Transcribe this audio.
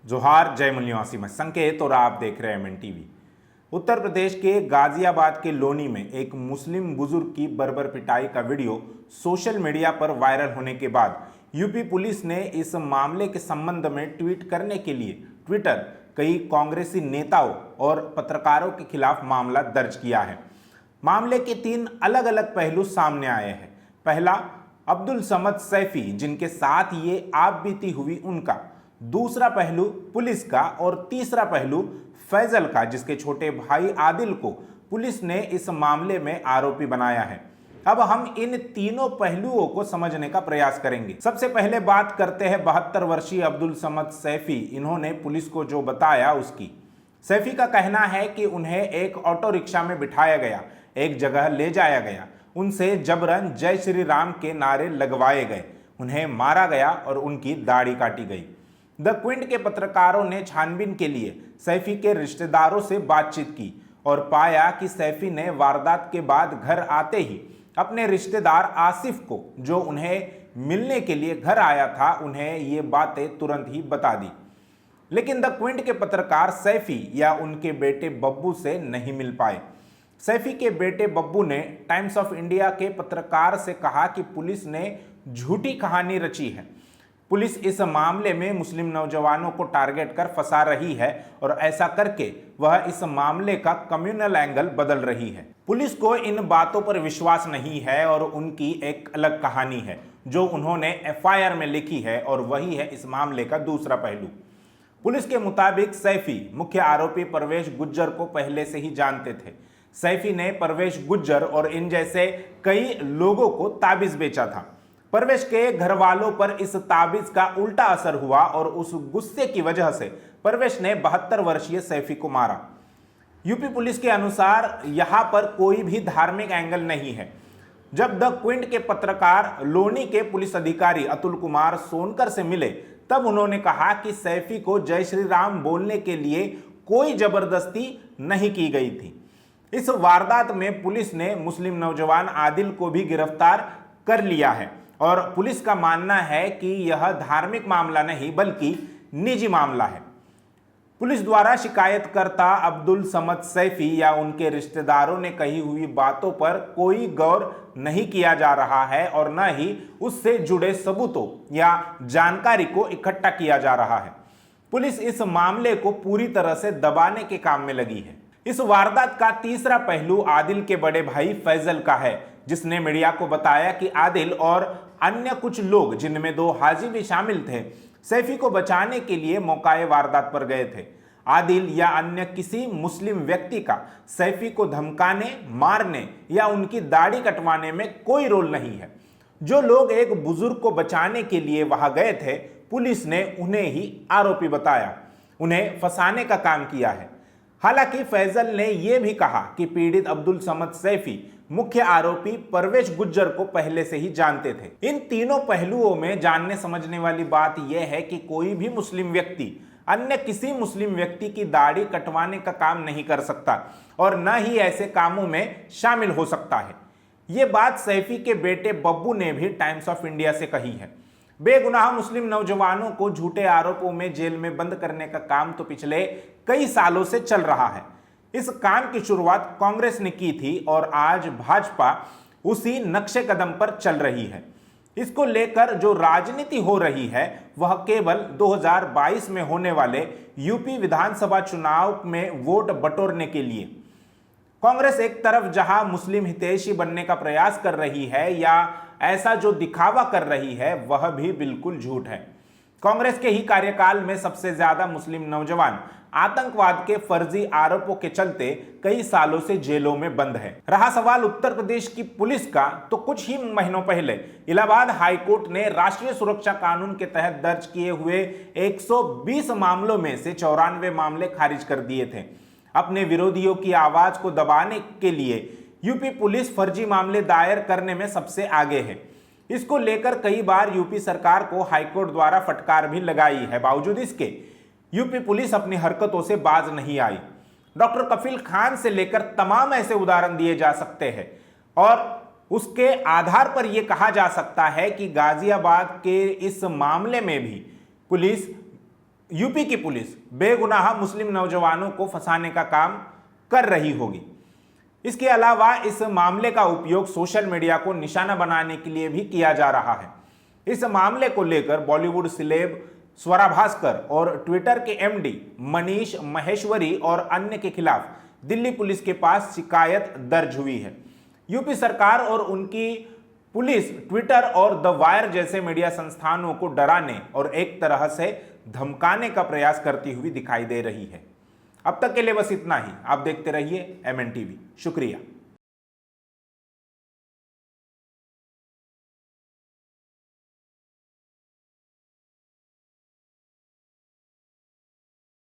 जोहार, जय मल्लियासी में संकेत और आप देख रहे हैं एमएन टीवी। उत्तर प्रदेश के गाजियाबाद के लोनी में एक मुस्लिम बुजुर्ग की बर्बर पिटाई का वीडियो सोशल मीडिया पर वायरल होने के बाद यूपी पुलिस ने इस मामले के संबंध में ट्वीट करने के लिए ट्विटर कई कांग्रेसी नेताओं और पत्रकारों के खिलाफ मामला दर्ज किया है। मामले के 3 अलग अलग पहलू सामने आए हैं। पहला, अब्दुल समद सैफी जिनके साथ ये आपबीती हुई उनका। दूसरा पहलू पुलिस का और तीसरा पहलू फैजल का, जिसके छोटे भाई आदिल को पुलिस ने इस मामले में आरोपी बनाया है। अब हम इन तीनों पहलुओं को समझने का प्रयास करेंगे। सबसे पहले बात करते हैं 72 वर्षीय अब्दुल समद सैफी। इन्होंने पुलिस को जो बताया उसकी। सैफी का कहना है कि उन्हें एक ऑटो रिक्शा में बिठाया गया, एक जगह ले जाया गया, उनसे जबरन जय श्री राम के नारे लगवाए गए, उन्हें मारा गया और उनकी दाढ़ी काटी गई। द क्विंट के पत्रकारों ने छानबीन के लिए सैफी के रिश्तेदारों से बातचीत की और पाया कि सैफी ने वारदात के बाद घर आते ही अपने रिश्तेदार आसिफ को, जो उन्हें मिलने के लिए घर आया था, उन्हें ये बातें तुरंत ही बता दी। लेकिन द क्विंट के पत्रकार सैफी या उनके बेटे बब्बू से नहीं मिल पाए। सैफी के बेटे बब्बू ने टाइम्स ऑफ इंडिया के पत्रकार से कहा कि पुलिस ने झूठी कहानी रची है। पुलिस इस मामले में मुस्लिम नौजवानों को टारगेट कर फंसा रही है और ऐसा करके वह इस मामले का कम्युनल एंगल बदल रही है। पुलिस को इन बातों पर विश्वास नहीं है और उनकी एक अलग कहानी है जो उन्होंने एफआईआर में लिखी है, और वही है इस मामले का दूसरा पहलू। पुलिस के मुताबिक सैफी मुख्य आरोपी परवेश गुज्जर को पहले से ही जानते थे। सैफी ने परवेश गुज्जर और इन जैसे कई लोगों को ताबीज बेचा था। परवेश के घर वालों पर इस ताबीज का उल्टा असर हुआ और उस गुस्से की वजह से परवेश ने 72 वर्षीय सैफी को मारा। यूपी पुलिस के अनुसार यहां पर कोई भी धार्मिक एंगल नहीं है। जब द क्विंट के पत्रकार लोनी के पुलिस अधिकारी अतुल कुमार सोनकर से मिले, तब उन्होंने कहा कि सैफी को जय श्री राम बोलने के लिए कोई जबरदस्ती नहीं की गई थी। इस वारदात में पुलिस ने मुस्लिम नौजवान आदिल को भी गिरफ्तार कर लिया है और पुलिस का मानना है कि यह धार्मिक मामला नहीं बल्कि निजी मामला है। पुलिस द्वारा शिकायतकर्ता अब्दुल समद सैफी या उनके रिश्तेदारों ने कही हुई बातों पर कोई गौर नहीं किया जा रहा है और न ही उससे जुड़े सबूतों या जानकारी को इकट्ठा किया जा रहा है। पुलिस इस मामले को पूरी तरह से दबाने के काम में लगी है। इस वारदात का तीसरा पहलू आदिल के बड़े भाई फैजल का है, जिसने मीडिया को बताया कि आदिल और अन्य कुछ लोग, जिनमें 2 हाजी भी शामिल थे, सैफी को बचाने के लिए मौकाए वारदात पर गए थे। आदिल या अन्य किसी मुस्लिम व्यक्ति का सैफी को धमकाने, मारने या उनकी दाढ़ी कटवाने में कोई रोल नहीं है। जो लोग एक बुजुर्ग को बचाने के लिए वहां गए थे, पुलिस ने उन्हें ही आरोपी बताया, उन्हें फंसाने का काम किया है। हालांकि फैजल ने यह भी कहा कि पीड़ित अब्दुल समद सैफी मुख्य आरोपी परवेश गुज्जर को पहले से ही जानते थे। इन तीनों पहलुओं में जानने समझने वाली बात यह है कि कोई भी मुस्लिम व्यक्ति अन्य किसी मुस्लिम व्यक्ति की दाढ़ी कटवाने का काम नहीं कर सकता और न ही ऐसे कामों में शामिल हो सकता है। ये बात सैफी के बेटे बब्बू ने भी टाइम्स ऑफ इंडिया से कही है। बेगुनाह मुस्लिम नौजवानों को झूठे आरोपों में जेल में बंद करने का काम तो पिछले कई सालों से चल रहा है। इस काम की शुरुआत कांग्रेस ने की थी और आज भाजपा उसी नक्शे कदम पर चल रही है। इसको लेकर जो राजनीति हो रही है वह केवल 2022 में होने वाले यूपी विधानसभा चुनाव में वोट बटोरने के लिए। कांग्रेस एक तरफ जहां मुस्लिम हितैषी बनने का प्रयास कर रही है या ऐसा जो दिखावा कर रही है, वह भी बिल्कुल झूठ है। कांग्रेस के ही कार्यकाल में सबसे ज्यादा मुस्लिम नौजवान आतंकवाद के फर्जी आरोपों के चलते कई सालों से जेलों में बंद है। रहा सवाल उत्तर प्रदेश की पुलिस का, तो कुछ ही महीनों पहले इलाहाबाद हाईकोर्ट ने राष्ट्रीय सुरक्षा कानून के तहत दर्ज किए हुए 120 मामलों में से 94 मामले खारिज कर दिए थे। अपने विरोधियों की आवाज को दबाने के लिए यूपी पुलिस फर्जी मामले दायर करने में सबसे आगे है। इसको लेकर कई बार यूपी सरकार को हाईकोर्ट द्वारा फटकार भी लगाई है। बावजूद इसके यूपी पुलिस अपनी हरकतों से बाज नहीं आई। डॉक्टर कफील खान से लेकर तमाम ऐसे उदाहरण दिए जा सकते हैं और उसके आधार पर यह कहा जा सकता है कि गाजियाबाद के इस मामले में भी पुलिस यूपी की पुलिस बेगुनाह मुस्लिम नौजवानों को फंसाने का काम कर रही होगी। इसके अलावा इस मामले का उपयोग सोशल मीडिया को निशाना बनाने के लिए भी किया जा रहा है। इस मामले को लेकर बॉलीवुड सेलेब स्वरा भास्कर और ट्विटर के एमडी मनीष महेश्वरी और अन्य के खिलाफ दिल्ली पुलिस के पास शिकायत दर्ज हुई है। यूपी सरकार और उनकी पुलिस ट्विटर और द वायर जैसे मीडिया संस्थानों को डराने और एक तरह से धमकाने का प्रयास करती हुई दिखाई दे रही है। अब तक के लिए बस इतना ही। आप देखते रहिए MN टीवी। शुक्रिया।